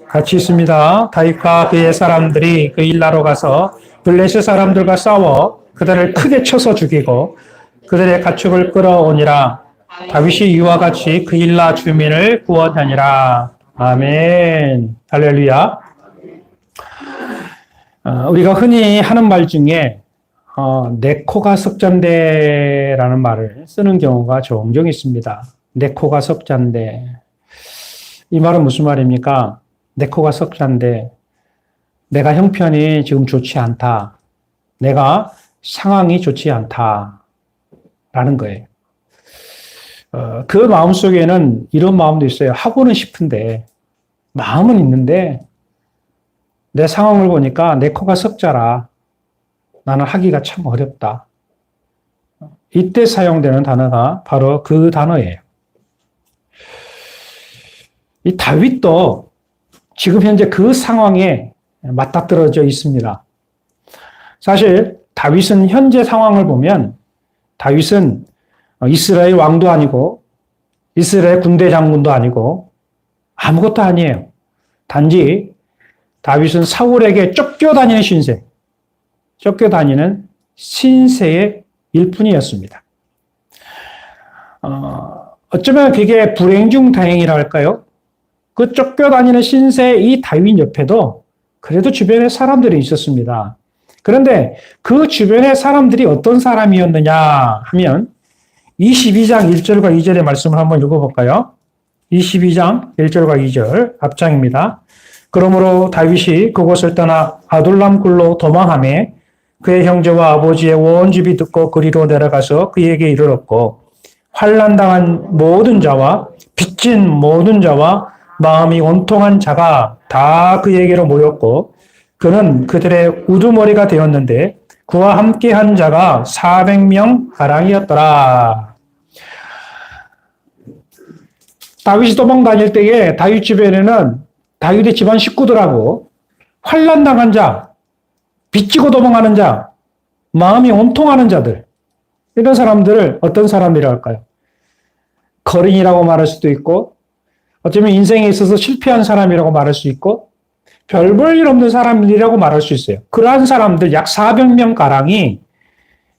같이 있습니다. 다윗과 그의 사람들이 그일라로 가서 블레셋 사람들과 싸워 그들을 크게 쳐서 죽이고 그들의 가축을 끌어오니라. 다윗이 이와 같이 그일라 주민을 구원하니라. 아멘. 할렐루야. 우리가 흔히 하는 말 중에 내 코가 석잔데라는 말을 쓰는 경우가 종종 있습니다. 내 코가 석잔데. 이 말은 무슨 말입니까? 내 코가 석잔데 내가 형편이 지금 좋지 않다. 내가 상황이 좋지 않다. 라는 거예요. 그 마음속에는 이런 마음도 있어요. 하고는 싶은데 마음은 있는데 내 상황을 보니까 내 코가 석자라. 나는 하기가 참 어렵다. 이때 사용되는 단어가 바로 그 단어예요. 이 다윗도 지금 현재 그 상황에 맞닥뜨려져 있습니다. 사실 다윗은 현재 상황을 보면 다윗은 이스라엘 왕도 아니고 이스라엘 군대 장군도 아니고 아무것도 아니에요. 단지 다윗은 사울에게 쫓겨다니는 신세, 쫓겨다니는 신세의 일뿐이었습니다. 어쩌면 그게 불행 중 다행이라 할까요? 그 쫓겨다니는 신세의 이 다윗 옆에도 그래도 주변에 사람들이 있었습니다. 그런데 그 주변의 사람들이 어떤 사람이었느냐 하면 22장 1절과 2절의 말씀을 한번 읽어볼까요? 22장 1절과 2절 앞장입니다. 그러므로 다윗이 그곳을 떠나 아둘람 굴로 도망하매 그의 형제와 아버지의 온 집이 듣고 그리로 내려가서 그에게 이르렀고 환난당한 모든 자와 빚진 모든 자와 마음이 온통한 자가 다 그에게로 모였고 그는 그들의 우두머리가 되었는데 그와 함께한 자가 400명 가량이었더라. 다윗이 도망 다닐 때에 다윗 주변에는 다윗의 집안 식구들하고 환난당한 자, 빚지고 도망하는 자, 마음이 온통하는 자들, 이런 사람들을 어떤 사람이라 할까요? 거린이라고 말할 수도 있고 어쩌면 인생에 있어서 실패한 사람이라고 말할 수 있고 별 볼 일 없는 사람이라고 말할 수 있어요. 그러한 사람들 약 400명 가량이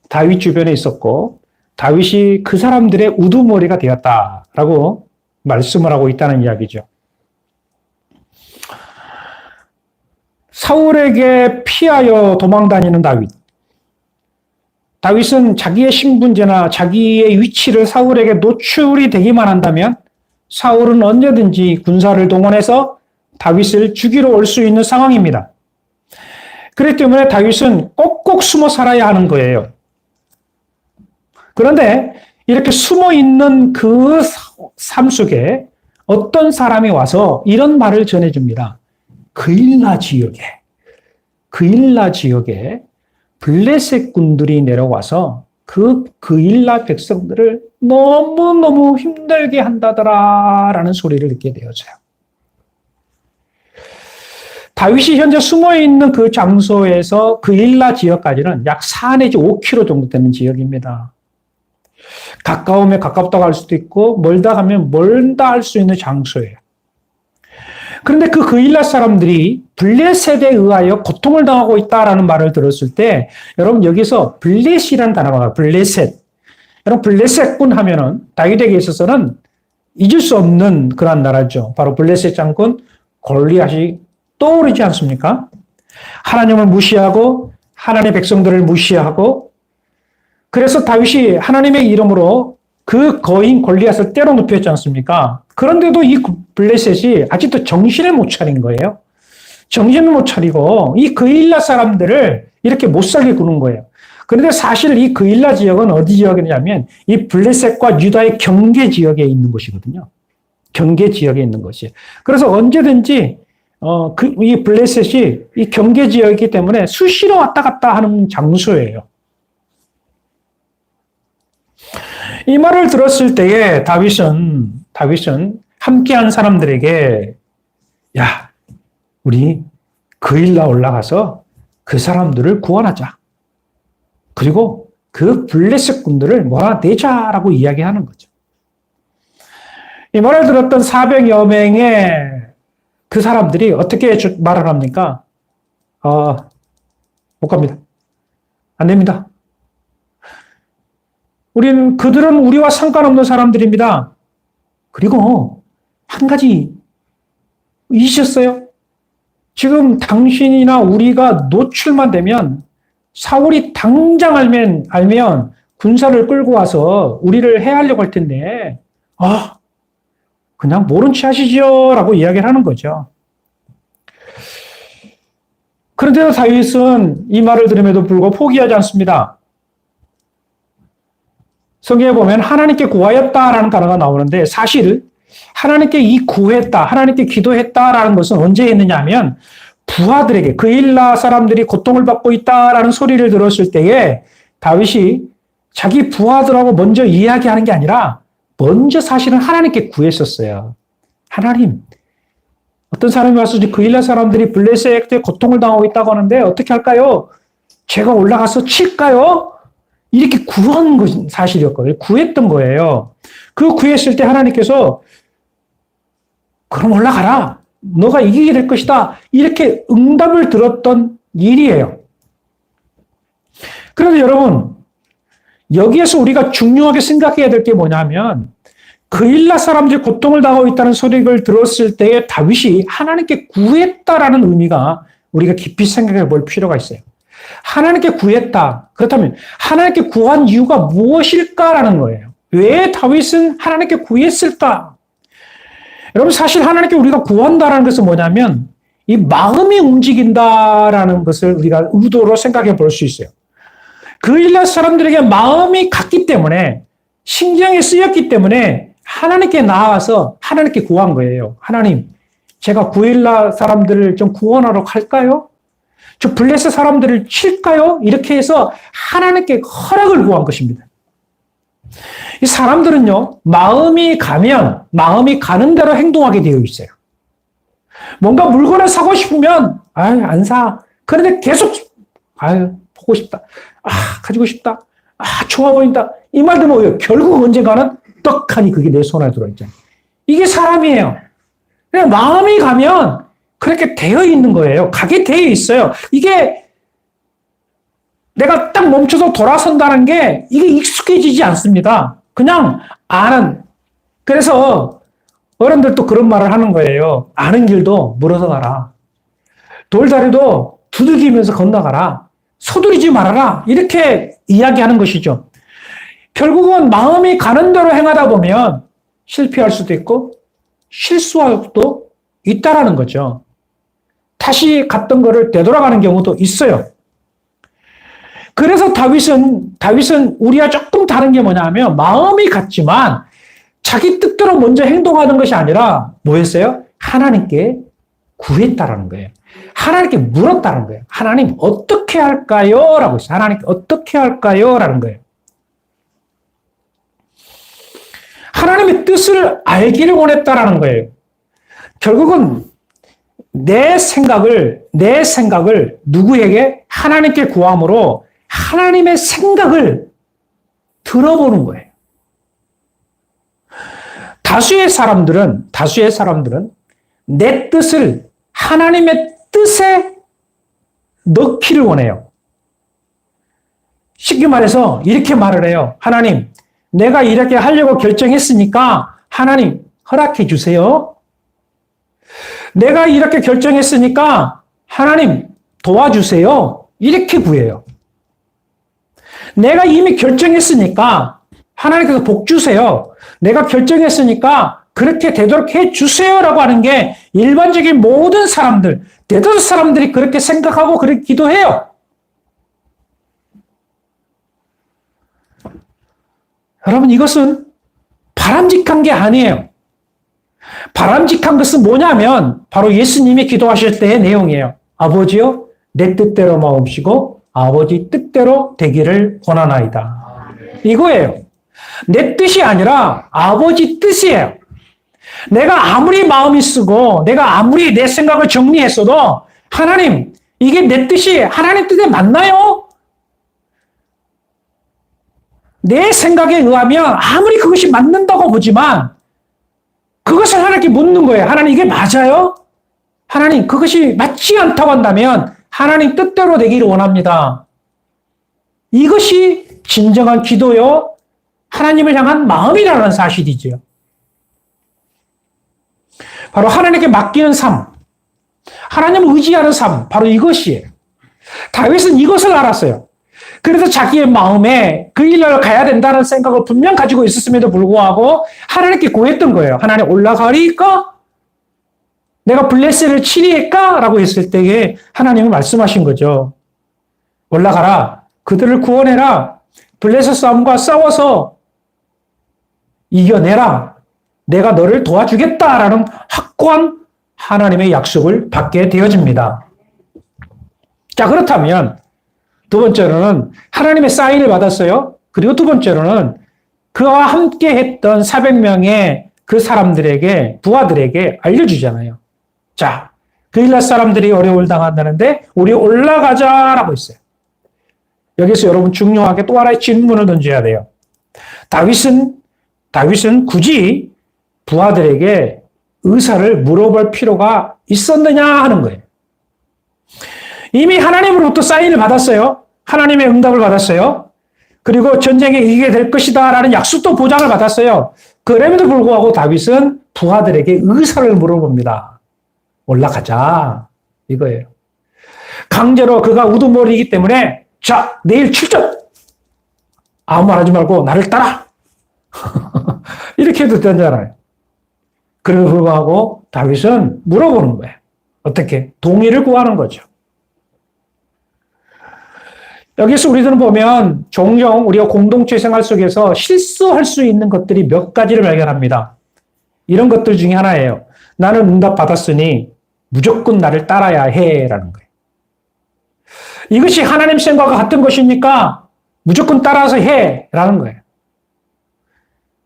다윗 주변에 있었고 다윗이 그 사람들의 우두머리가 되었다라고 말씀을 하고 있다는 이야기죠. 사울에게 피하여 도망다니는 다윗. 다윗은 자기의 신분제나 자기의 위치를 사울에게 노출이 되기만 한다면 사울은 언제든지 군사를 동원해서 다윗을 죽이러 올 수 있는 상황입니다. 그렇기 때문에 다윗은 꼭꼭 숨어 살아야 하는 거예요. 그런데 이렇게 숨어 있는 그 삶 속에 어떤 사람이 와서 이런 말을 전해줍니다. 그일라 지역에 블레셋 군들이 내려와서 그일라 백성들을 너무너무 힘들게 한다더라라는 소리를 듣게 되어져요. 다윗이 현재 숨어있는 그 장소에서 그일라 지역까지는 약 4 내지 5km 정도 되는 지역입니다. 가까우면 가깝다고 할 수도 있고 멀다 하면 멀다 할 수 있는 장소예요. 그런데 그 그일라 사람들이 블레셋에 의하여 고통을 당하고 있다라는 말을 들었을 때 여러분 여기서 블레셋이라는 단어가 나와요. 블레셋. 여러분 블레셋군 하면은 다윗에게 있어서는 잊을 수 없는 그런 나라죠. 바로 블레셋 장군 골리앗이 떠오르지 않습니까? 하나님을 무시하고 하나님의 백성들을 무시하고 그래서 다윗이 하나님의 이름으로 그 거인 골리앗을 때려 눕혔지 않습니까? 그런데도 이 블레셋이 아직도 정신을 못 차린 거예요. 정신을 못 차리고 이 그일라 사람들을 이렇게 못 살게 구는 거예요. 그런데 사실 이 그일라 지역은 어디 지역이냐면 이 블레셋과 유다의 경계 지역에 있는 곳이거든요. 경계 지역에 있는 것이. 그래서 언제든지 이 블레셋이 이 경계 지역이기 때문에 수시로 왔다 갔다 하는 장소예요. 이 말을 들었을 때에 다윗은 함께한 사람들에게 야, 우리 그일라 올라가서 그 사람들을 구원하자. 그리고 그 블레셋 군들을 몰아내자라고 이야기하는 거죠. 이 말을 들었던 400여 명의 그 사람들이 어떻게 말을 합니까? 못 갑니다. 안 됩니다. 그들은 우리와 상관없는 사람들입니다. 그리고 한 가지 잊으셨어요? 지금 당신이나 우리가 노출만 되면 사울이 당장 알면 군사를 끌고 와서 우리를 해하려고 할 텐데, 그냥 모른 체 하시죠 라고 이야기를 하는 거죠. 그런데도 다윗은 이 말을 들음에도 불구하고 포기하지 않습니다. 성경에 보면 하나님께 구하였다라는 단어가 나오는데 사실 하나님께 구했다, 하나님께 기도했다라는 것은 언제 했느냐 하면 부하들에게 그일라 사람들이 고통을 받고 있다라는 소리를 들었을 때에 다윗이 자기 부하들하고 먼저 이야기하는 게 아니라 먼저 사실은 하나님께 구했었어요. 하나님, 어떤 사람이 와서 그일라 사람들이 블레셋에 고통을 당하고 있다고 하는데 어떻게 할까요? 제가 올라가서 칠까요? 이렇게 구한 것이 사실이었거든요. 구했던 거예요. 그 구했을 때 하나님께서 그럼 올라가라. 너가 이기게 될 것이다. 이렇게 응답을 들었던 일이에요. 그런데 여러분, 여기에서 우리가 중요하게 생각해야 될 게 뭐냐면 그일라 사람들이 고통을 당하고 있다는 소리를 들었을 때에 다윗이 하나님께 구했다라는 의미가 우리가 깊이 생각해 볼 필요가 있어요. 하나님께 구했다. 그렇다면 하나님께 구한 이유가 무엇일까라는 거예요. 왜 다윗은 하나님께 구했을까? 여러분 사실 하나님께 우리가 구한다라는 것은 뭐냐면 이 마음이 움직인다라는 것을 우리가 의도로 생각해 볼 수 있어요. 그일라 사람들에게 마음이 갔기 때문에 신경이 쓰였기 때문에 하나님께 나아가서 하나님께 구한 거예요. 하나님, 제가 그일라 사람들을 좀 구원하러 갈까요? 저 블레셋 사람들을 칠까요? 이렇게 해서 하나님께 허락을 구한 것입니다. 이 사람들은요, 마음이 가면 마음이 가는 대로 행동하게 되어 있어요. 뭔가 물건을 사고 싶으면 안 사. 그런데 계속 보고 싶다. 가지고 싶다. 좋아 보인다. 이 말도 뭐예요? 결국 언젠가는 떡하니 그게 내 손에 들어있잖아요. 이게 사람이에요. 그냥 마음이 가면 그렇게 되어 있는 거예요. 가게 되어 있어요. 이게 내가 딱 멈춰서 돌아선다는 게 이게 익숙해지지 않습니다. 그냥 아는. 그래서 어른들도 그런 말을 하는 거예요. 아는 길도 물어서 가라. 돌다리도 두들기면서 건너가라. 서두르지 말아라. 이렇게 이야기하는 것이죠. 결국은 마음이 가는 대로 행하다 보면 실패할 수도 있고 실수할 수도 있다라는 거죠. 다시 갔던 거를 되돌아가는 경우도 있어요. 그래서 다윗은 우리와 조금 다른 게 뭐냐면 마음이 같지만 자기 뜻대로 먼저 행동하는 것이 아니라 뭐였어요? 하나님께 구했다라는 거예요. 하나님께 물었다는 거예요. 하나님 어떻게 할까요? 라고 했어요. 하나님께 어떻게 할까요? 라는 거예요. 하나님의 뜻을 알기를 원했다라는 거예요. 결국은 내 생각을 누구에게? 하나님께 구함으로 하나님의 생각을 들어보는 거예요. 다수의 사람들은 내 뜻을 하나님의 뜻에 넣기를 원해요. 쉽게 말해서 이렇게 말을 해요. 하나님, 내가 이렇게 하려고 결정했으니까 하나님 허락해 주세요. 내가 이렇게 결정했으니까 하나님 도와주세요. 이렇게 구해요. 내가 이미 결정했으니까 하나님께서 복 주세요. 내가 결정했으니까 그렇게 되도록 해 주세요라고 하는 게 일반적인 모든 사람들, 대다수 사람들이 그렇게 생각하고 그렇게 기도해요. 여러분, 이것은 바람직한 게 아니에요. 바람직한 것은 뭐냐면 바로 예수님이 기도하실 때의 내용이에요. 아버지요, 내 뜻대로 마옵시고 아버지 뜻대로 되기를 원하나이다. 이거예요. 내 뜻이 아니라 아버지 뜻이에요. 내가 아무리 마음이 쓰고 내가 아무리 내 생각을 정리했어도 하나님, 이게 내 뜻이 하나님 뜻에 맞나요? 내 생각에 의하면 아무리 그것이 맞는다고 보지만 그것을 하나님께 묻는 거예요. 하나님 이게 맞아요? 하나님 그것이 맞지 않다고 한다면 하나님 뜻대로 되기를 원합니다. 이것이 진정한 기도요, 하나님을 향한 마음이라는 사실이죠. 바로 하나님께 맡기는 삶, 하나님을 의지하는 삶, 바로 이것이에요. 다윗은 이것을 알았어요. 그래서 자기의 마음에 그 일을 가야 된다는 생각을 분명 가지고 있었음에도 불구하고 하나님께 구했던 거예요. 하나님 올라가리까? 내가 블레셋을 치리까? 라고 했을 때에 하나님은 말씀하신 거죠. 올라가라. 그들을 구원해라. 블레셋 싸움과 싸워서 이겨내라. 내가 너를 도와주겠다라는 확고한 하나님의 약속을 받게 되어집니다. 자, 그렇다면 두 번째로는 하나님의 사인을 받았어요. 그리고 두 번째로는 그와 함께 했던 400명의 그 사람들에게, 부하들에게 알려주잖아요. 자, 그 일날 사람들이 어려움을 당한다는데 우리 올라가자라고 했어요. 여기서 여러분 중요하게 또 하나의 질문을 던져야 돼요. 다윗은 굳이 부하들에게 의사를 물어볼 필요가 있었느냐 하는 거예요. 이미 하나님으로부터 사인을 받았어요. 하나님의 응답을 받았어요. 그리고 전쟁에 이기게 될 것이다 라는 약속도 보장을 받았어요. 그럼에도 불구하고 다윗은 부하들에게 의사를 물어봅니다. 올라가자. 이거예요. 강제로 그가 우두머리이기 때문에 자, 내일 출전! 아무 말 하지 말고 나를 따라! 이렇게 해도 되잖아요. 그럼에도 불구하고 다윗은 물어보는 거예요. 어떻게? 동의를 구하는 거죠. 여기서 우리들은 보면 종종 우리가 공동체 생활 속에서 실수할 수 있는 것들이 몇 가지를 발견합니다. 이런 것들 중에 하나예요. 나는 응답 받았으니 무조건 나를 따라야 해라는 거예요. 이것이 하나님 생각과 같은 것입니까? 무조건 따라서 해라는 거예요.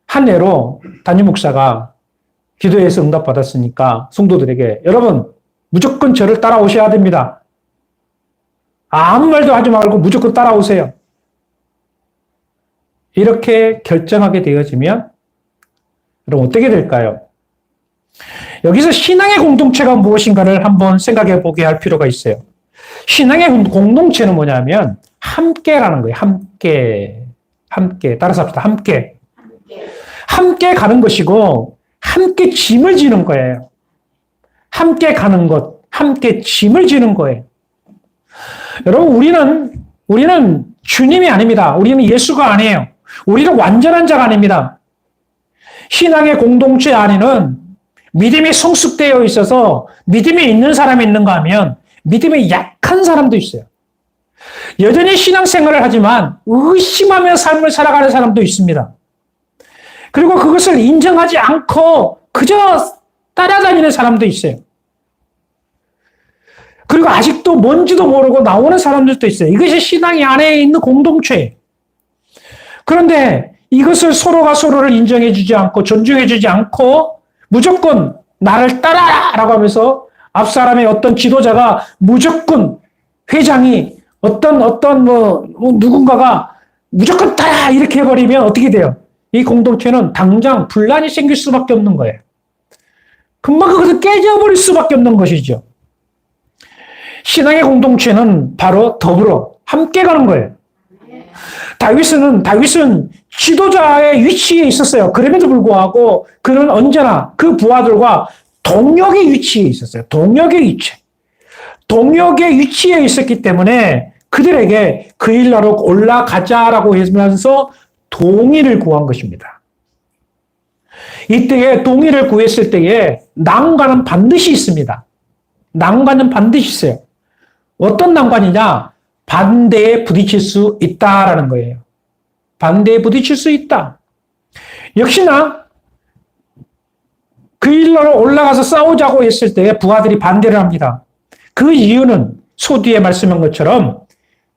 한 예로 담임 목사가 기도해서 응답 받았으니까 성도들에게 여러분 무조건 저를 따라오셔야 됩니다. 아무 말도 하지 말고 무조건 따라오세요. 이렇게 결정하게 되어지면 그럼 어떻게 될까요? 여기서 신앙의 공동체가 무엇인가를 한번 생각해 보게 할 필요가 있어요. 신앙의 공동체는 뭐냐면 함께라는 거예요. 함께. 따라서 합시다. 함께 가는 것이고 함께 짐을 지는 거예요. 함께 가는 것, 함께 짐을 지는 거예요. 여러분, 우리는 주님이 아닙니다. 우리는 예수가 아니에요. 우리는 완전한 자가 아닙니다. 신앙의 공동체 안에는 믿음이 성숙되어 있어서 믿음이 있는 사람이 있는가 하면 믿음이 약한 사람도 있어요. 여전히 신앙생활을 하지만 의심하며 삶을 살아가는 사람도 있습니다. 그리고 그것을 인정하지 않고 그저 따라다니는 사람도 있어요. 그리고 아직도 뭔지도 모르고 나오는 사람들도 있어요. 이것이 신앙이 안에 있는 공동체. 그런데 이것을 서로가 서로를 인정해주지 않고 존중해주지 않고 무조건 나를 따라라! 라고 하면서 앞 사람의 어떤 지도자가 무조건 회장이 누군가가 무조건 따라! 이렇게 해버리면 어떻게 돼요? 이 공동체는 당장 분란이 생길 수밖에 없는 거예요. 금방 그것을 깨져버릴 수밖에 없는 것이죠. 신앙의 공동체는 바로 더불어 함께 가는 거예요. 다윗은 지도자의 위치에 있었어요. 그럼에도 불구하고 그는 언제나 그 부하들과 동역의 위치에 있었어요. 동역의 위치에 있었기 때문에 그들에게 그 일나로 올라가자라고 하면서 동의를 구한 것입니다. 이때에 동의를 구했을 때에 난관은 반드시 있습니다. 난관은 반드시 있어요. 어떤 난관이냐? 반대에 부딪힐 수 있다라는 거예요. 반대에 부딪힐 수 있다. 역시나 그 일로 올라가서 싸우자고 했을 때 부하들이 반대를 합니다. 그 이유는 소뒤에 말씀한 것처럼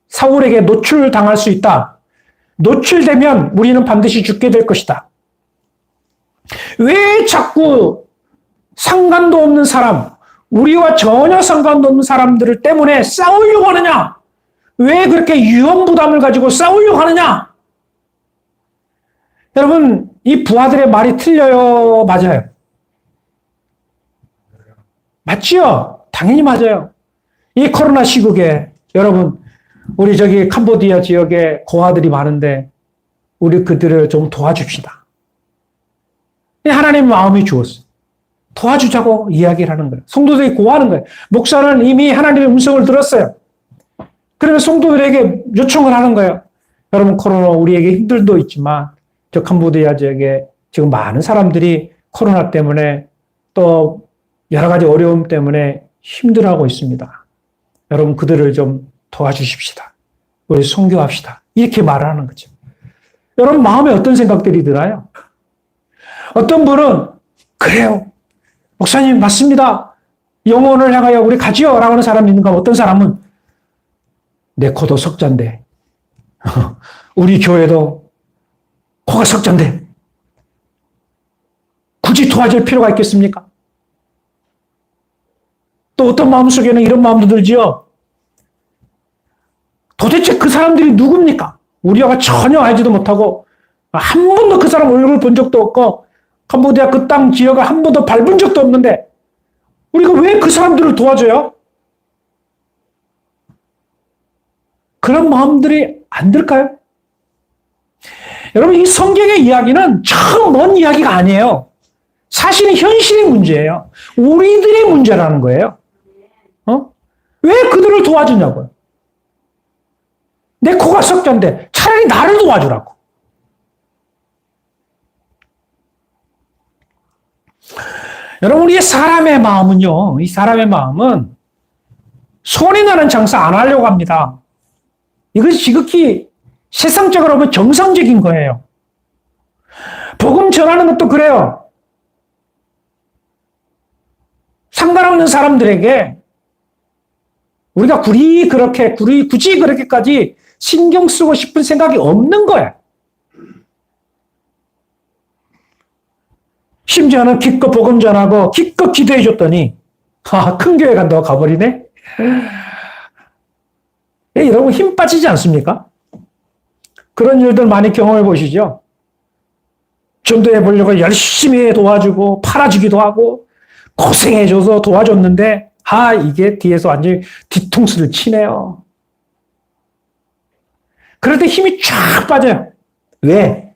사울에게 노출당할 수 있다. 노출되면 우리는 반드시 죽게 될 것이다. 왜 자꾸 상관도 없는 사람, 우리와 전혀 상관도 없는 사람들을 때문에 싸우려고 하느냐? 왜 그렇게 유언부담을 가지고 싸우려고 하느냐? 여러분, 이 부하들의 말이 틀려요? 맞아요? 맞지요? 당연히 맞아요. 이 코로나 시국에 여러분, 우리 저기 캄보디아 지역에 고아들이 많은데 우리 그들을 좀 도와줍시다. 하나님 마음이 주었어요. 도와주자고 이야기를 하는 거예요. 성도들이 고하는 거예요. 목사는 이미 하나님의 음성을 들었어요. 그러면 성도들에게 요청을 하는 거예요. 여러분, 코로나 우리에게 힘들도 있지만 저 캄보디아 지역에 지금 많은 사람들이 코로나 때문에 또 여러 가지 어려움 때문에 힘들어하고 있습니다. 여러분, 그들을 좀 도와주십시다. 우리 선교합시다. 이렇게 말을 하는 거죠. 여러분, 마음에 어떤 생각들이 들어요? 어떤 분은 그래요. 목사님 맞습니다. 영혼을 향하여 우리 가지요. 라고 하는 사람이 있는가? 어떤 사람은 내 코도 석잔데 우리 교회도 코가 석잔데 굳이 도와줄 필요가 있겠습니까? 또 어떤 마음속에는 이런 마음도 들지요. 도대체 그 사람들이 누굽니까? 우리가 전혀 알지도 못하고 한 번도 그 사람 얼굴 본 적도 없고 캄보디아 그 땅 지역을 한 번도 밟은 적도 없는데 우리가 왜 그 사람들을 도와줘요? 그런 마음들이 안 들까요? 여러분, 이 성경의 이야기는 처음 먼 이야기가 아니에요. 사실은 현실의 문제예요. 우리들의 문제라는 거예요. 왜 그들을 도와주냐고요. 내 코가 석잔데 차라리 나를 도와주라고. 여러분, 우리의 사람의 마음은요, 이 사람의 마음은 손이 나는 장사 안 하려고 합니다. 이것이 지극히 세상적으로 보면 정상적인 거예요. 복음 전하는 것도 그래요. 상관없는 사람들에게 우리가 굳이 그렇게까지 신경 쓰고 싶은 생각이 없는 거예요. 심지어는 기껏 복음 전하고 기껏 기도해 줬더니 큰 교회 간다고 가버리네. 여러분, 힘 빠지지 않습니까? 그런 일들 많이 경험해 보시죠. 전도해 보려고 열심히 도와주고 팔아주기도 하고 고생해줘서 도와줬는데 이게 뒤에서 완전히 뒤통수를 치네요. 그럴 때 힘이 쫙 빠져요. 왜?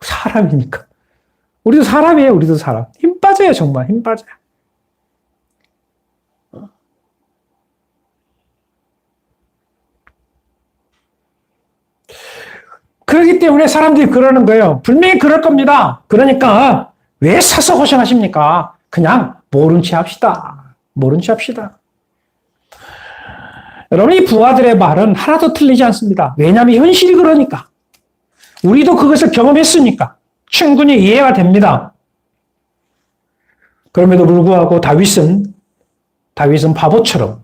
사람이니까. 우리도 사람이에요. 우리도 사람. 힘 빠져요. 정말 힘 빠져요. 그렇기 때문에 사람들이 그러는 거예요. 분명히 그럴 겁니다. 그러니까 왜 사서 고생하십니까? 그냥 모른 채 합시다. 모른 채 합시다. 여러분, 이 부하들의 말은 하나도 틀리지 않습니다. 왜냐하면 현실이 그러니까. 우리도 그것을 경험했으니까 충분히 이해가 됩니다. 그럼에도 불구하고 다윗은 바보처럼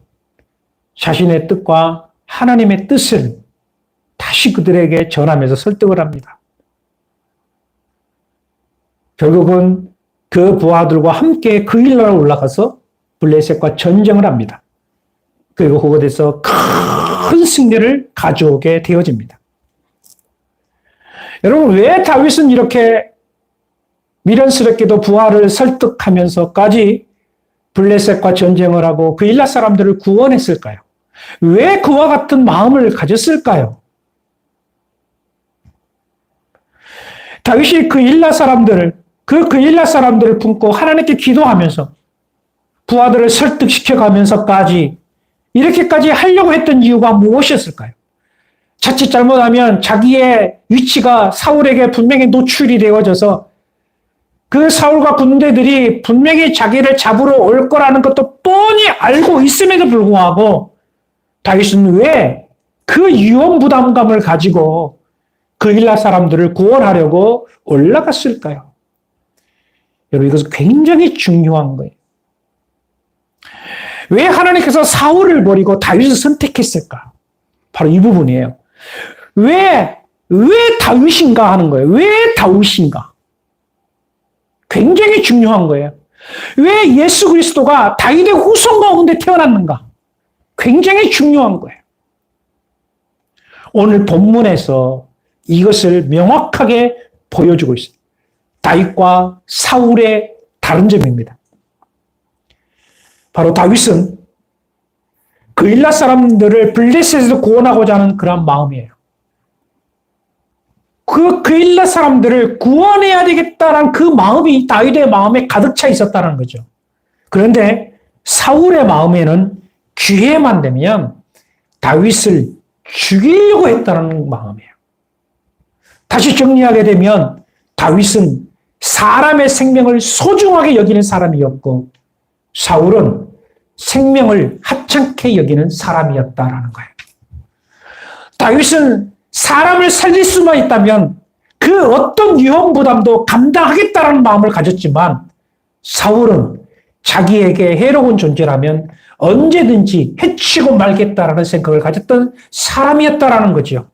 자신의 뜻과 하나님의 뜻을 다시 그들에게 전하면서 설득을 합니다. 결국은 그 부하들과 함께 그 일나라로 올라가서 블레셋과 전쟁을 합니다. 그리고 그곳에서 큰 승리를 가져오게 되어집니다. 여러분, 왜 다윗은 이렇게 미련스럽게도 부하를 설득하면서까지 블레셋과 전쟁을 하고 그 일라 사람들을 구원했을까요? 왜 그와 같은 마음을 가졌을까요? 다윗이 그 일라 사람들을 품고 하나님께 기도하면서 부하들을 설득시켜가면서까지 이렇게까지 하려고 했던 이유가 무엇이었을까요? 자칫 잘못하면 자기의 위치가 사울에게 분명히 노출이 되어져서 그 사울과 군대들이 분명히 자기를 잡으러 올 거라는 것도 뻔히 알고 있음에도 불구하고 다윗은 왜 그 위험 부담감을 가지고 그 일라 사람들을 구원하려고 올라갔을까요? 여러분, 이것은 굉장히 중요한 거예요. 왜 하나님께서 사울을 버리고 다윗을 선택했을까? 바로 이 부분이에요. 왜 다윗인가 하는 거예요. 왜 다윗인가? 굉장히 중요한 거예요. 왜 예수 그리스도가 다윗의 후손 가운데 태어났는가? 굉장히 중요한 거예요. 오늘 본문에서 이것을 명확하게 보여주고 있습니다. 다윗과 사울의 다른 점입니다. 바로 다윗은 그일라 사람들을 블레셋에서 구원하고자 하는 그런 마음이에요. 그일라 사람들을 구원해야 되겠다는 그 마음이 다윗의 마음에 가득 차 있었다는 거죠. 그런데 사울의 마음에는 기회만 되면 다윗을 죽이려고 했다는 마음이에요. 다시 정리하게 되면 다윗은 사람의 생명을 소중하게 여기는 사람이었고 사울은 생명을 하찮게 여기는 사람이었다라는 거예요. 다윗은 사람을 살릴 수만 있다면 그 어떤 위험 부담도 감당하겠다는 마음을 가졌지만 사울은 자기에게 해로운 존재라면 언제든지 해치고 말겠다라는 생각을 가졌던 사람이었다라는 거죠.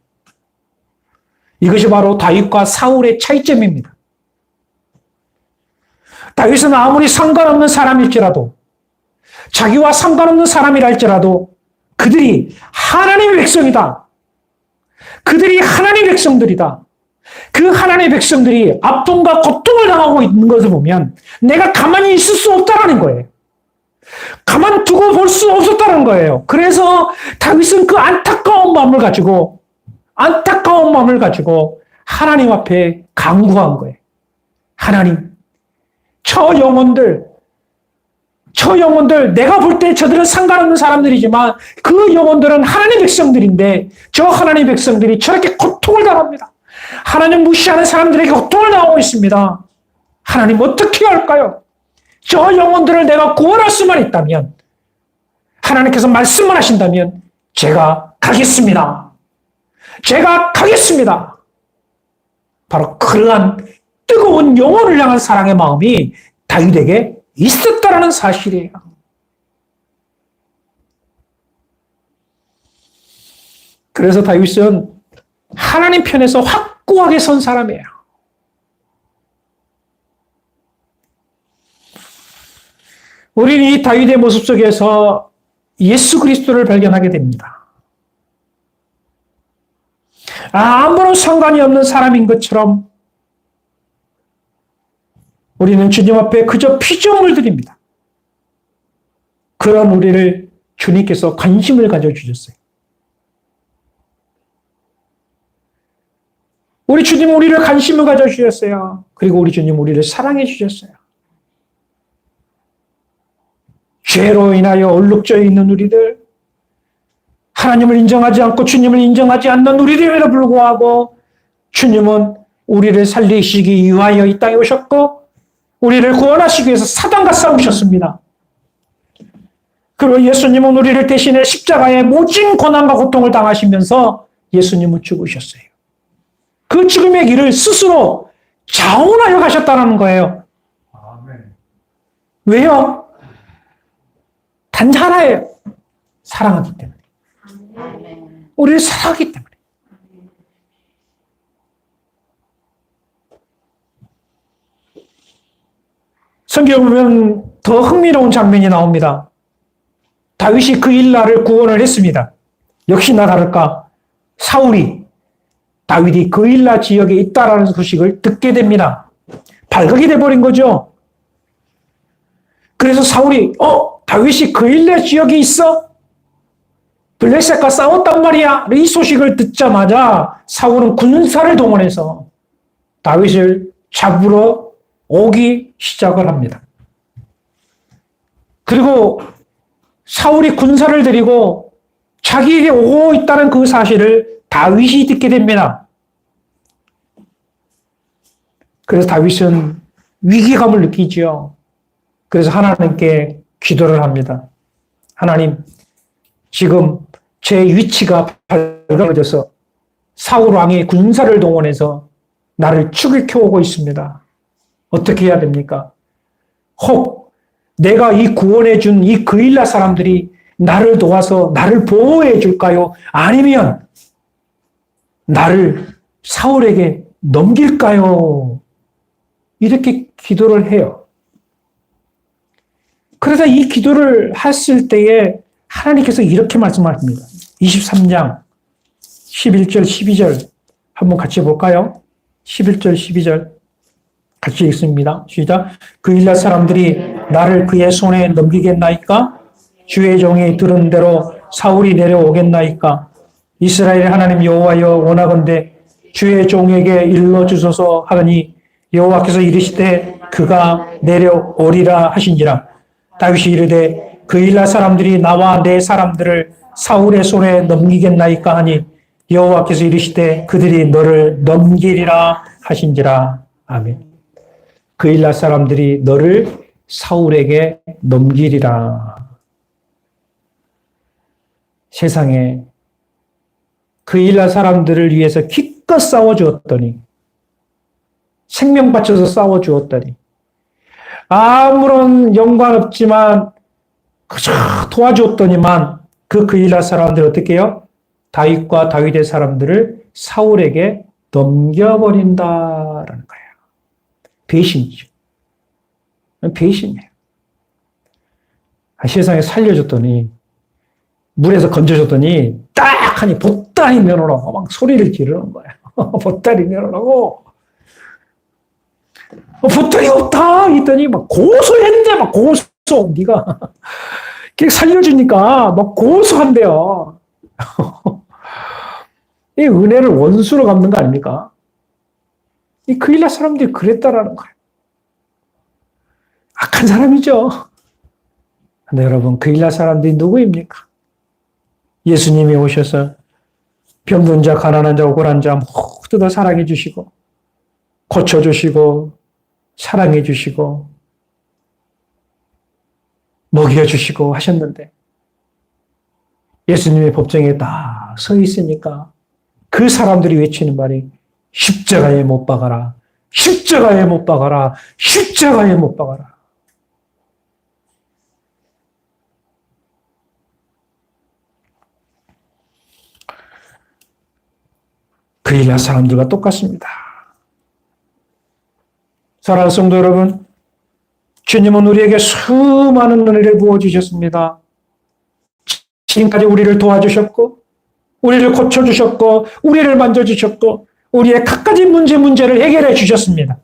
이것이 바로 다윗과 사울의 차이점입니다. 다윗은 아무리 상관없는 사람일지라도 자기와 상관없는 사람이라 할지라도 그들이 하나님의 백성이다. 그들이 하나님의 백성들이다. 그 하나님의 백성들이 아픔과 고통을 당하고 있는 것을 보면 내가 가만히 있을 수 없다는 거예요. 가만 두고 볼 수 없었다는 거예요. 그래서 다윗은 그 안타까운 마음을 가지고 하나님 앞에 간구한 거예요. 하나님, 저 영혼들 내가 볼 때 저들은 상관없는 사람들이지만 그 영혼들은 하나님의 백성들인데 저 하나님의 백성들이 저렇게 고통을 당합니다. 하나님 무시하는 사람들에게 고통을 당하고 있습니다. 하나님 어떻게 할까요? 저 영혼들을 내가 구원할 수만 있다면 하나님께서 말씀을 하신다면 제가 가겠습니다. 제가 가겠습니다. 바로 그러한 뜨거운 영혼을 향한 사랑의 마음이 다윗에게 있었다라는 사실이에요. 그래서 다윗은 하나님 편에서 확고하게 선 사람이에요. 우리는 이 다윗의 모습 속에서 예수 그리스도를 발견하게 됩니다. 아무런 상관이 없는 사람인 것처럼 우리는 주님 앞에 그저 피조물을 드립니다. 그런 우리를 주님께서 관심을 가져주셨어요. 우리 주님 우리를 관심을 가져주셨어요. 그리고 우리 주님 우리를 사랑해 주셨어요. 죄로 인하여 얼룩져 있는 우리들, 하나님을 인정하지 않고 주님을 인정하지 않는 우리들에도 불구하고 주님은 우리를 살리시기 위하여 이 땅에 오셨고 우리를 구원하시기 위해서 사단과 싸우셨습니다. 그리고 예수님은 우리를 대신해 십자가에 모진 고난과 고통을 당하시면서 예수님은 죽으셨어요. 그 죽음의 길을 스스로 자원하여 가셨다는 거예요. 아멘. 왜요? 단 하나예요. 사랑하기 때문에. 아멘. 우리를 사랑하기 때문에. 성경에 보면 더 흥미로운 장면이 나옵니다. 다윗이 그일라를 구원을 했습니다. 역시나 다를까 사울이 다윗이 그일라 지역에 있다라는 소식을 듣게 됩니다. 발각이 돼버린 거죠. 그래서 사울이 다윗이 그일라 지역에 있어? 블레셋과 싸웠단 말이야. 이 소식을 듣자마자 사울은 군사를 동원해서 다윗을 잡으러 오기 시작을 합니다. 그리고 사울이 군사를 데리고 자기에게 오고 있다는 그 사실을 다윗이 듣게 됩니다. 그래서 다윗은 위기감을 느끼죠. 그래서 하나님께 기도를 합니다. 하나님, 지금 제 위치가 밝아져서 사울 왕이 군사를 동원해서 나를 죽이켜 오고 있습니다. 어떻게 해야 됩니까? 혹 내가 이 구원해 준 이 그일라 사람들이 나를 도와서 나를 보호해 줄까요? 아니면 나를 사울에게 넘길까요? 이렇게 기도를 해요. 그러다 이 기도를 했을 때에 하나님께서 이렇게 말씀하십니다. 23장 11절 12절 한번 같이 볼까요? 11절 12절 같이 읽습니다. 시작. 그일라 사람들이 나를 그의 손에 넘기겠나이까? 주의 종이 들은 대로 사울이 내려오겠나이까? 이스라엘 하나님 여호와여 원하건대 주의 종에게 일러주소서 하더니 여호와께서 이르시되 그가 내려오리라 하신지라. 다윗이 이르되 그일라 사람들이 나와 내 사람들을 사울의 손에 넘기겠나이까 하니 여호와께서 이르시되 그들이 너를 넘기리라 하신지라. 아멘. 그일라 사람들이 너를 사울에게 넘기리라. 세상에 그일라 사람들을 위해서 기껏 싸워주었더니, 생명 바쳐서 싸워주었더니, 아무런 연관 없지만 그저 도와주었더니만 그 그일라 사람들 어떻게 해요? 다윗과 다윗의 사람들을 사울에게 넘겨버린다라는 거예요. 배신이죠. 배신이에요. 세상에 살려줬더니, 물에서 건져줬더니 딱 하니 보따리 내놓으라고 막 소리를 지르는 거예요. 보따리 내놓으라고. 보따리 없다 했더니 막 고소했는데 막 고소. 네가 살려주니까 막 고소한대요. 이 은혜를 원수로 갚는 거 아닙니까? 이 그일라 사람들이 그랬다라는 거예요. 악한 사람이죠. 근데 여러분, 그일라 사람들이 누구입니까? 예수님이 오셔서 병든 자, 가난한 자, 억울한 자 모두 다 사랑해 주시고 고쳐주시고 사랑해 주시고 먹여주시고 하셨는데 예수님의 법정에 딱 서 있으니까 그 사람들이 외치는 말이 십자가에 못 박아라, 십자가에 못 박아라, 십자가에 못 박아라. 그일라 사람들과 똑같습니다. 사랑하는 성도 여러분, 주님은 우리에게 수많은 은혜를 부어주셨습니다. 지금까지 우리를 도와주셨고, 우리를 고쳐주셨고, 우리를 만져주셨고, 우리의 각가지 문제를 해결해 주셨습니다.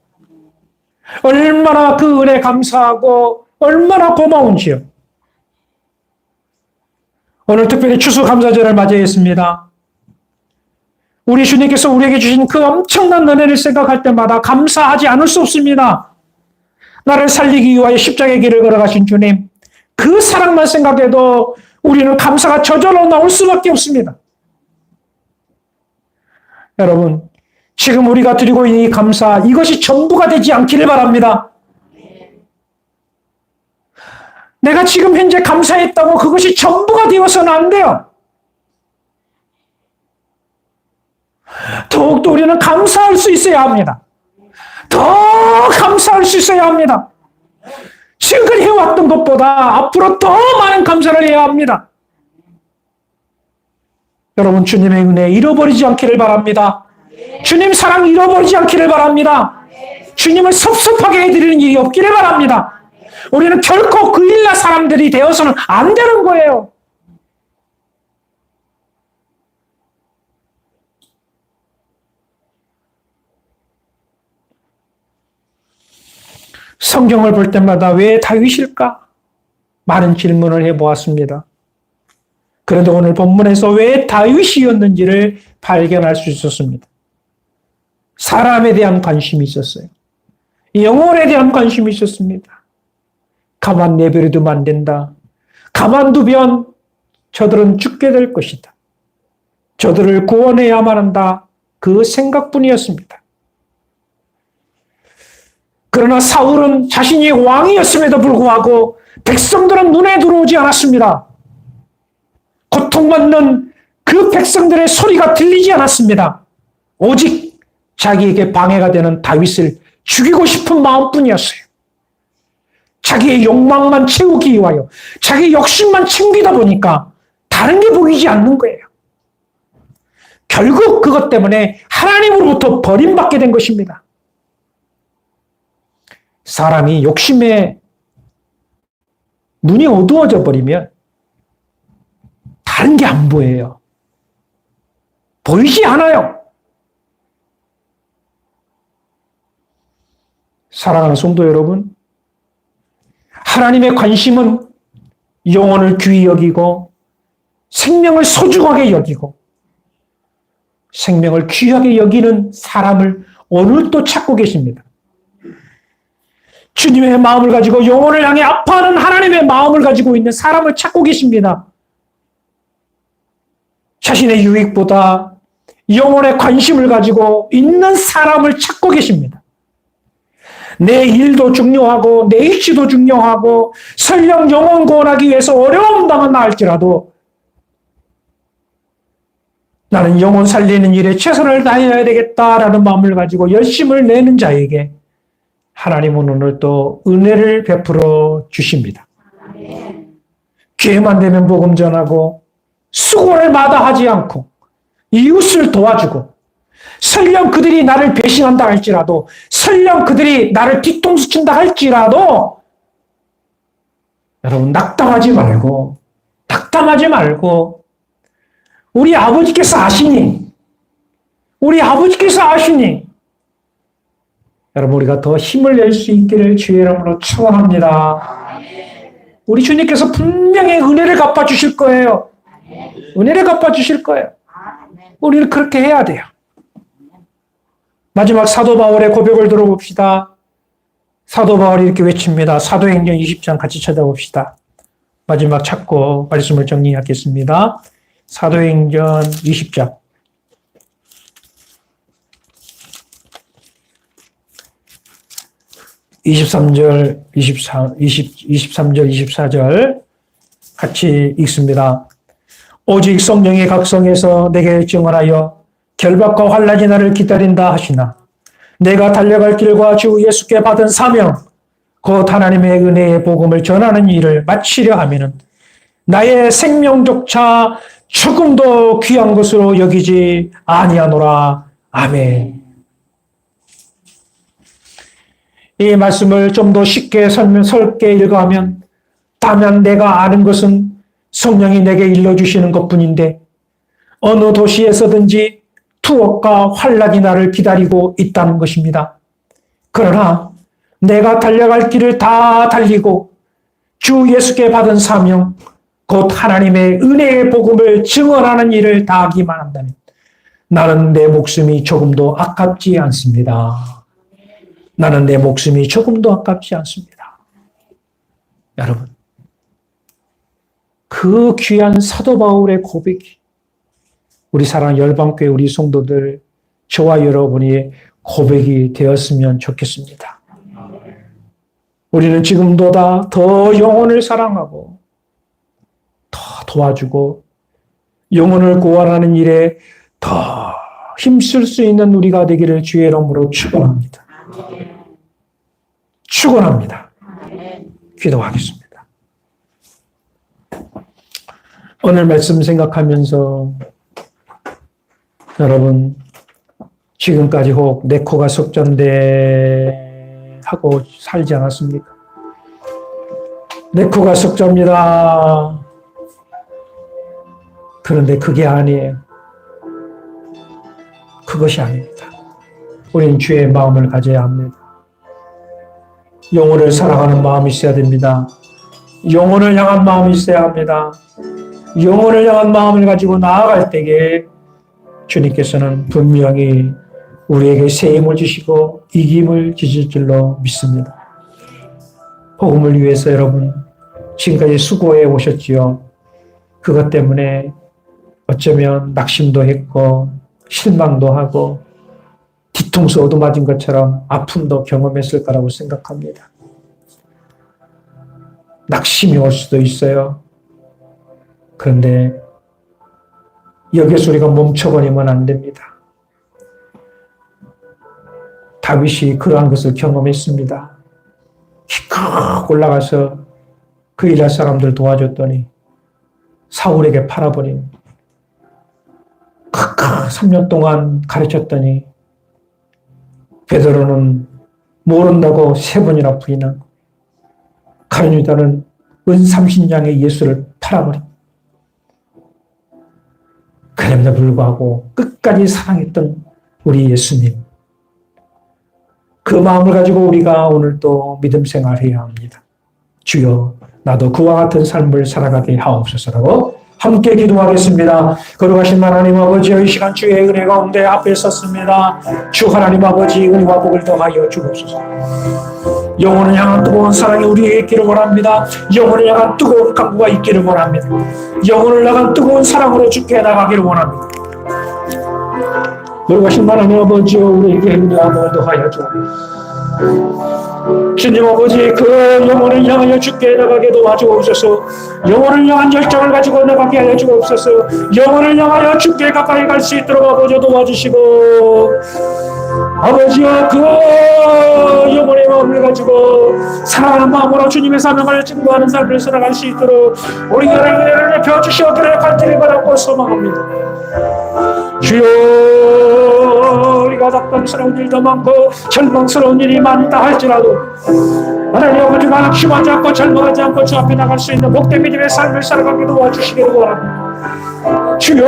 얼마나 그 은혜 감사하고 얼마나 고마운지요. 오늘 특별히 추수감사절을 맞이했습니다. 우리 주님께서 우리에게 주신 그 엄청난 은혜를 생각할 때마다 감사하지 않을 수 없습니다. 나를 살리기 위하여 십자가의 길을 걸어가신 주님, 그 사랑만 생각해도 우리는 감사가 저절로 나올 수밖에 없습니다. 여러분, 지금 우리가 드리고 있는 이 감사, 이것이 전부가 되지 않기를 바랍니다. 내가 지금 현재 감사했다고 그것이 전부가 되어서는 안 돼요. 더욱더 우리는 감사할 수 있어야 합니다. 더 감사할 수 있어야 합니다. 지금까지 해왔던 것보다 앞으로 더 많은 감사를 해야 합니다. 여러분, 주님의 은혜 잃어버리지 않기를 바랍니다. 주님 사랑 잃어버리지 않기를 바랍니다. 주님을 섭섭하게 해드리는 일이 없기를 바랍니다. 우리는 결코 그일라 사람들이 되어서는 안 되는 거예요. 성경을 볼 때마다 왜 다윗일까? 많은 질문을 해보았습니다. 그런데 오늘 본문에서 왜 다윗이었는지를 발견할 수 있었습니다. 사람에 대한 관심이 있었어요. 영혼에 대한 관심이 있었습니다. 가만 내버려두면 안 된다. 가만두면 저들은 죽게 될 것이다. 저들을 구원해야만 한다. 그 생각뿐이었습니다. 그러나 사울은 자신이 왕이었음에도 불구하고 백성들은 눈에 들어오지 않았습니다. 고통받는 그 백성들의 소리가 들리지 않았습니다. 오직 자기에게 방해가 되는 다윗을 죽이고 싶은 마음뿐이었어요. 자기의 욕망만 채우기 위하여 자기 욕심만 챙기다 보니까 다른 게 보이지 않는 거예요. 결국 그것 때문에 하나님으로부터 버림받게 된 것입니다. 사람이 욕심에 눈이 어두워져 버리면 다른 게 안 보여요. 보이지 않아요. 사랑하는 성도 여러분, 하나님의 관심은 영혼을 귀히 여기고 생명을 소중하게 여기고 생명을 귀하게 여기는 사람을 오늘도 찾고 계십니다. 주님의 마음을 가지고 영혼을 향해 아파하는 하나님의 마음을 가지고 있는 사람을 찾고 계십니다. 자신의 유익보다 영혼의 관심을 가지고 있는 사람을 찾고 계십니다. 내 일도 중요하고 내 입시도 중요하고 설령 영혼 구원하기 위해서 어려움 당한다 할지라도 나는 영혼 살리는 일에 최선을 다해야 되겠다라는 마음을 가지고 열심을 내는 자에게 하나님은 오늘 또 은혜를 베풀어 주십니다. 기회만 되면 복음 전하고 수고를 마다하지 않고 이웃을 도와주고 설령 그들이 나를 배신한다 할지라도 설령 그들이 나를 뒤통수 친다 할지라도 여러분 낙담하지 말고 우리 아버지께서 아시니 여러분 우리가 더 힘을 낼 수 있기를 주의 이름으로 축원합니다. 우리 주님께서 분명히 은혜를 갚아주실 거예요. 은혜를 갚아주실 거예요. 우리는 그렇게 해야 돼요. 마지막 사도 바울의 고백을 들어봅시다. 사도 바울이 이렇게 외칩니다. 사도행전 20장 같이 찾아봅시다. 마지막 찾고 말씀을 정리하겠습니다. 사도행전 20장 23절, 23절, 24절 같이 읽습니다. 오직 성령이 각성해서 내게 증언하여 결박과 환난이 나를 기다린다 하시나 내가 달려갈 길과 주 예수께 받은 사명 곧 하나님의 은혜의 복음을 전하는 일을 마치려 하면은 나의 생명조차 조금도 귀한 것으로 여기지 아니하노라. 아멘. 이 말씀을 좀 더 쉽게 설게 읽어하면 다만 내가 아는 것은 성령이 내게 일러주시는 것뿐인데 어느 도시에서든지 투옥과 환난이 나를 기다리고 있다는 것입니다. 그러나 내가 달려갈 길을 다 달리고 주 예수께 받은 사명 곧 하나님의 은혜의 복음을 증언하는 일을 다하기만 한다면 나는 내 목숨이 조금도 아깝지 않습니다. 나는 내 목숨이 조금도 아깝지 않습니다. 여러분, 그 귀한 사도 바울의 고백이 우리 사랑하는 열방교회 우리 성도들 저와 여러분의 고백이 되었으면 좋겠습니다. 우리는 지금보다 더 영혼을 사랑하고 더 도와주고 영혼을 구원하는 일에 더 힘쓸 수 있는 우리가 되기를 주의 이름으로 축원합니다. 축원합니다. 기도하겠습니다. 오늘 말씀 생각하면서 여러분 지금까지 혹 내 코가 석잔데 하고 살지 않았습니까? 내 코가 석자입니다. 그런데 그게 아니에요. 그것이 아닙니다. 우리는 주의 마음을 가져야 합니다. 영혼을 사랑하는 마음이 있어야 됩니다. 영혼을 향한 마음이 있어야 합니다. 영혼을 향한 마음을 가지고 나아갈 때에 주님께서는 분명히 우리에게 새 힘을 주시고 이김을 주실 줄로 믿습니다. 복음을 위해서 여러분 지금까지 수고해 오셨지요. 그것 때문에 어쩌면 낙심도 했고 실망도 하고 뒤통수 얻어맞은 것처럼 아픔도 경험했을 거라고 생각합니다. 낙심이 올 수도 있어요. 그런데 여기서 우리가 멈춰버리면 안 됩니다. 다윗이 그러한 것을 경험했습니다. 기껏 올라가서 그 이스라엘 사람들 도와줬더니 사울에게 팔아버린 3년 동안 가르쳤더니 베드로는 모른다고 3번이나 부인하고 가룟유다는 은 30냥의 예수를 팔아버린 그럼에도 불구하고 끝까지 사랑했던 우리 예수님 그 마음을 가지고 우리가 오늘 또 믿음 생활해야 합니다. 주여 나도 그와 같은 삶을 살아가게 하옵소서라고 함께 기도하겠습니다. 거룩하신 하나님 아버지여, 이 시간 주의 은혜 가운데 앞에 섰습니다. 주 하나님 아버지 은혜와 복을 더하여 주옵소서. 영혼을 향한 뜨거운 사랑이 우리에게 있기를 원합니다. 영혼을 향한 뜨거운 간구가 있기를 원합니다. 영혼을 향한 뜨거운 사랑으로 주께 나가기를 원합니다. 거룩하신 하나님 아버지여, 우리에게 은혜와 복을 더하여 주옵소서. 주님 아버지, 그 영혼을 향하여 주께 나가게 도와주옵소서. 영혼을 향한 열정을 가지고 나가게 하여 주옵소서. 영혼을 향하여 주께 가까이 갈 수 있도록 아버지 도와주시고, 아버지여 그 영혼의 마음을 가지고 사랑하는 마음으로 주님의 사명을 증거하는 삶을 살아갈 수 있도록 우리 교회의 은혜를 베어주시어 그를 간절히 바라고 소망합니다. 주여, 우리가 답답스러운 일도 많고 절망스러운 일이 많다 할지라도 하나님 아버지가 낙심하지 않고 절망하지 않고 주 앞에 나갈 수 있는 복된 믿음의 삶을 살아가게 도와주시기를 원합니다. 주여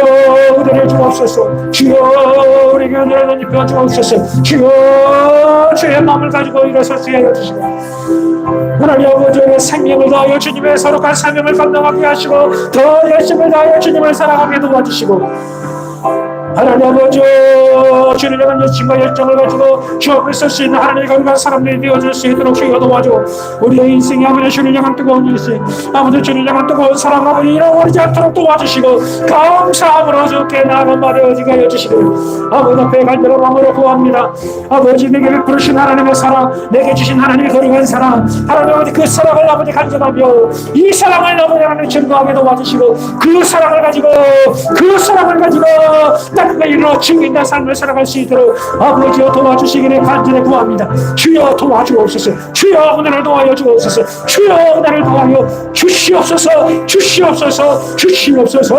은혜를 주옵소서. 주여 우리에게 은혜를 입혀 주옵소서. 주여 주의 마음을 가지고 일어서게 하여 주시고, 하나님 아버지의 생명을 다하여 주님의 거룩한 사명을 감당하게 하시고 더 열심을 다하여 주님을 사랑하게 도와주시고, 하나님 아버지 주를 향한 열심과 열정을 가지고 주 앞에 설 수 있는 하나님의 거룩한 사람들이 되어줄 수 있도록 주여 도와주고, 우리의 인생이 아버지 주를 향한 뜨거운 인생, 아버지 주를 향한 뜨거운 사랑 아버지 잃어버리지 않도록 도와주시고 감사함으로 주께 나아간 말에 어지게 하여 주시고, 아버지 앞에 간절한 마음으로 구합니다. 아버지 내게 베푸신 하나님의 사랑, 내게 주신 하나님의 거룩한 사랑, 하나님 아버지 그 사랑을 아버지 간절하며 이 사랑을 아버지 하나님 증거하게 도와주시고, 그 사랑을 가지고 땅에 이르러 증인된 삶을 살아갈 수 있도록 아버지여 도와주시기를 간절히 구합니다. 주여 도와주옵소서. 주여 은혜를 도와여 주옵소서. 주여 은혜를 도와여 주시옵소서. 주시옵소서.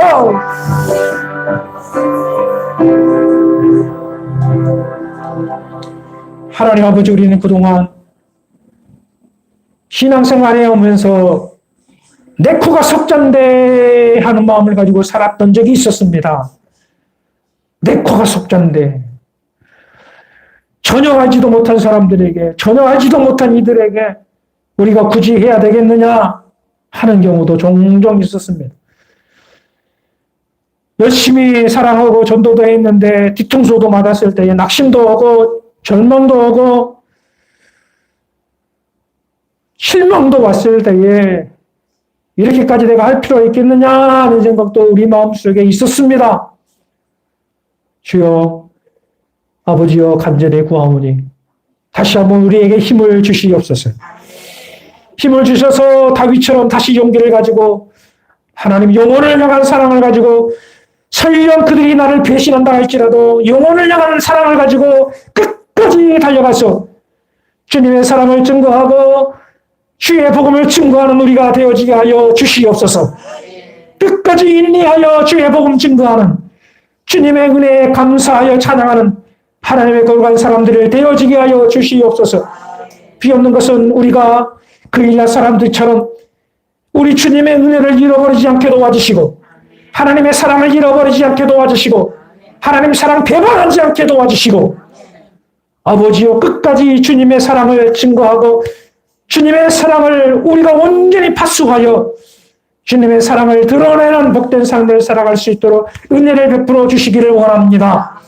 하나님 아버지, 우리는 그동안 신앙생활에 오면서 내 코가 석잔데 하는 마음을 가지고 살았던 적이 있었습니다. 내 코가 속잔데, 전혀 알지도 못한 사람들에게, 전혀 알지도 못한 이들에게 우리가 굳이 해야 되겠느냐 하는 경우도 종종 있었습니다. 열심히 사랑하고 전도도 했는데 뒤통수도 맞았을 때에 낙심도 오고 절망도 오고 실망도 왔을 때에 이렇게까지 내가 할 필요가 있겠느냐 하는 생각도 우리 마음속에 있었습니다. 주여 아버지여 간절히 구하오니 다시 한번 우리에게 힘을 주시옵소서. 힘을 주셔서 다윗처럼 다시 용기를 가지고 하나님 영혼을 향한 사랑을 가지고, 설령 그들이 나를 배신한다 할지라도 영혼을 향한 사랑을 가지고 끝까지 달려가서 주님의 사랑을 증거하고 주의 복음을 증거하는 우리가 되어지게 하여 주시옵소서. 끝까지 인내하여 주의 복음 증거하는, 주님의 은혜에 감사하여 찬양하는 하나님의 거룩한 사람들을 되어지게 하여 주시옵소서. 비옵는 것은 우리가 그 일날 사람들처럼 우리 주님의 은혜를 잃어버리지 않게 도와주시고, 하나님의 사랑을 잃어버리지 않게 도와주시고, 하나님 사랑 배반하지 않게 도와주시고, 아버지여 끝까지 주님의 사랑을 증거하고 주님의 사랑을 우리가 온전히 파수하여 주님의 사랑을 드러내는 복된 삶을 살아갈 수 있도록 은혜를 베풀어 주시기를 원합니다.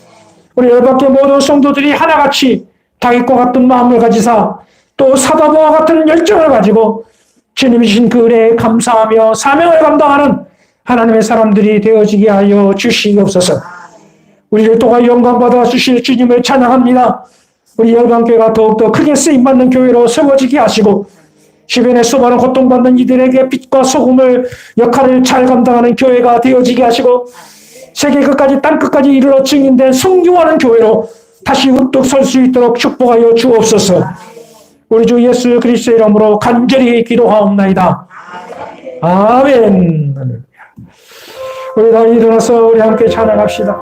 우리 열받게 모든 성도들이 하나같이 다윗과 같은 마음을 가지사 또 사도와 같은 열정을 가지고 주님이 주신 그 은혜에 감사하며 사명을 감당하는 하나님의 사람들이 되어지게 하여 주시옵소서. 우리를 통하여 영광받아 주실 주님을 찬양합니다. 우리 열방교회가 더욱더 크게 쓰임받는 교회로 세워지게 하시고, 주변에 수많은 고통받는 이들에게 빛과 소금을 역할을 잘 감당하는 교회가 되어지게 하시고, 세계 끝까지 땅 끝까지 이르러 증인된 성교하는 교회로 다시 우뚝 설 수 있도록 축복하여 주옵소서. 우리 주 예수 그리스도의 이름으로 간절히 기도하옵나이다. 아멘. 우리 다 일어나서 우리 함께 찬양합시다.